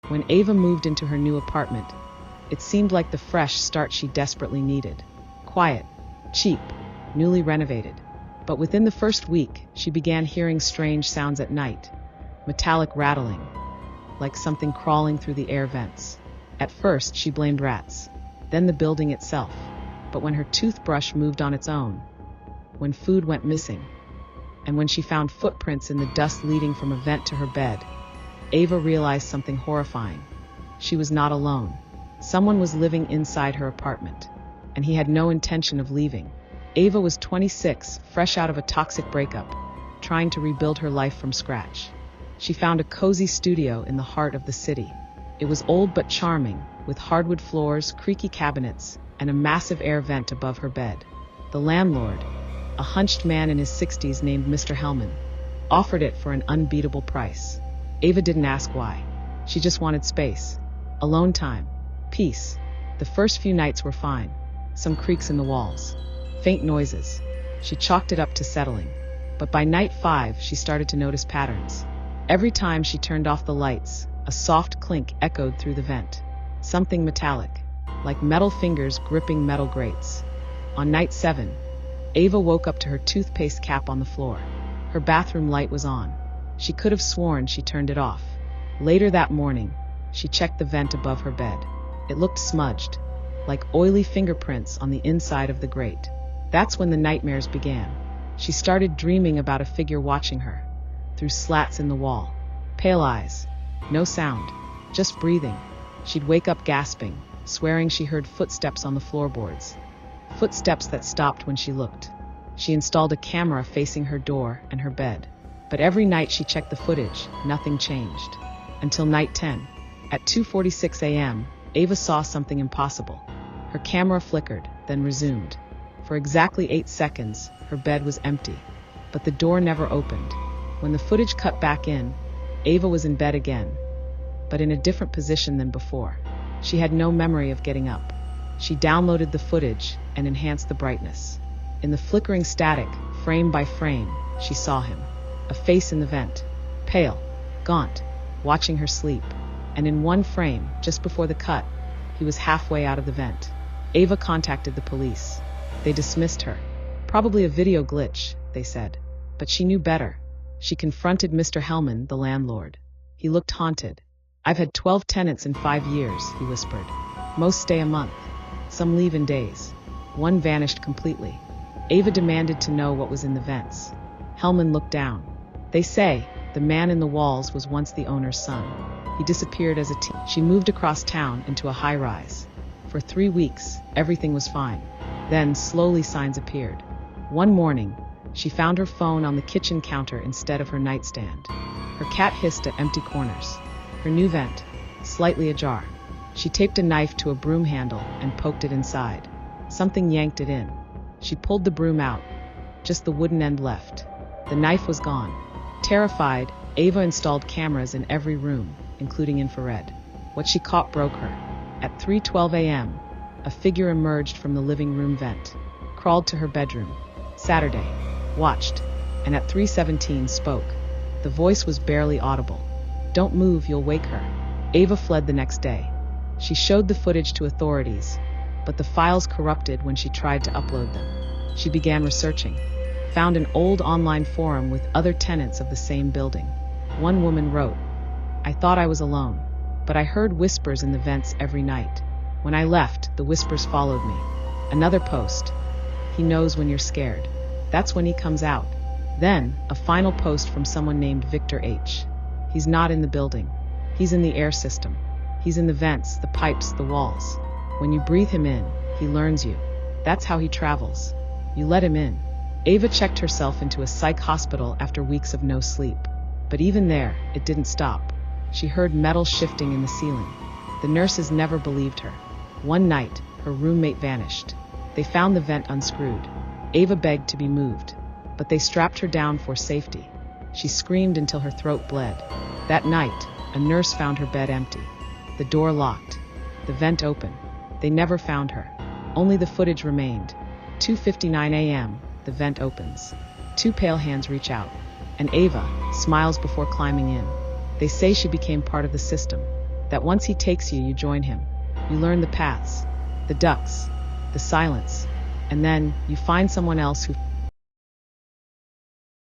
When Ava moved into her new apartment, it seemed like the fresh start she desperately needed. Quiet, cheap, newly renovated. But within the first week, she began hearing strange sounds at night. Metallic rattling, like something crawling through the air vents. At first, she blamed rats, then the building itself. But when her toothbrush moved on its own, when food went missing, and when she found footprints in the dust leading from a vent to her bed, Ava realized something horrifying. She was not alone. Someone was living inside her apartment, and he had no intention of leaving. Ava was 26, fresh out of a toxic breakup, trying to rebuild her life from scratch. She found a cozy studio in the heart of the city. It was old but charming, with hardwood floors, creaky cabinets, and a massive air vent above her bed. The landlord, a hunched man in his 60s named Mr. Hellman, offered it for an unbeatable price. Ava didn't ask why. She just wanted space, alone time, peace. The first few nights were fine. Some creaks in the walls, faint noises. She chalked it up to settling. But by night 5, she started to notice patterns. Every time she turned off the lights, a soft clink echoed through the vent. Something metallic, like metal fingers gripping metal grates. On night 7, Ava woke up to her toothpaste cap on the floor. Her bathroom light was on. She could have sworn she turned it off. Later that morning, she checked the vent above her bed. It looked smudged, like oily fingerprints on the inside of the grate. That's when the nightmares began. She started dreaming about a figure watching her, through slats in the wall. Pale eyes, no sound, just breathing. She'd wake up gasping, swearing she heard footsteps on the floorboards. Footsteps that stopped when she looked. She installed a camera facing her door and her bed. But every night she checked the footage, nothing changed. Until night 10. At 2:46 a.m., Ava saw something impossible. Her camera flickered, then resumed. For exactly 8 seconds, her bed was empty. But the door never opened. When the footage cut back in, Ava was in bed again, but in a different position than before. She had no memory of getting up. She downloaded the footage and enhanced the brightness. In the flickering static, frame by frame, she saw him. A face in the vent, pale, gaunt, watching her sleep. And in one frame, just before the cut, he was halfway out of the vent. Ava contacted the police. They dismissed her. Probably a video glitch, they said. But she knew better. She confronted Mr. Hellman, the landlord. He looked haunted. "I've had 12 tenants in 5 years," he whispered. "Most stay a month. Some leave in days. One vanished completely." Ava demanded to know what was in the vents. Hellman looked down. "They say the man in the walls was once the owner's son. He disappeared as a teen." She moved across town into a high-rise. For 3 weeks, everything was fine. Then, slowly, signs appeared. One morning, she found her phone on the kitchen counter instead of her nightstand. Her cat hissed at empty corners. Her new vent, slightly ajar. She taped a knife to a broom handle and poked it inside. Something yanked it in. She pulled the broom out. Just the wooden end left. The knife was gone. Terrified, Ava installed cameras in every room, including infrared. What she caught broke her. At 3:12 a.m., a figure emerged from the living room vent, crawled to her bedroom. Saturday, watched, and at 3:17 spoke. The voice was barely audible. "Don't move, you'll wake her." Ava fled the next day. She showed the footage to authorities, but the files corrupted when she tried to upload them. She began researching, found an old online forum with other tenants of the same building. One woman wrote, "I thought I was alone, but I heard whispers in the vents every night. When I left, the whispers followed me." Another post, "He knows when you're scared. That's when he comes out." Then, a final post from someone named Victor H. "He's not in the building. He's in the air system. He's in the vents, the pipes, the walls. When you breathe him in, he learns you. That's how he travels. You let him in." Ava checked herself into a psych hospital after weeks of no sleep. But even there, it didn't stop. She heard metal shifting in the ceiling. The nurses never believed her. One night, her roommate vanished. They found the vent unscrewed. Ava begged to be moved, but they strapped her down for safety. She screamed until her throat bled. That night, a nurse found her bed empty. The door locked. The vent open. They never found her. Only the footage remained. 2:59 a.m., the vent opens. 2 pale hands reach out, and Ava smiles before climbing in. They say she became part of the system. that once he takes you, you join him. You learn the paths, the ducks, the silence, and then you find someone else who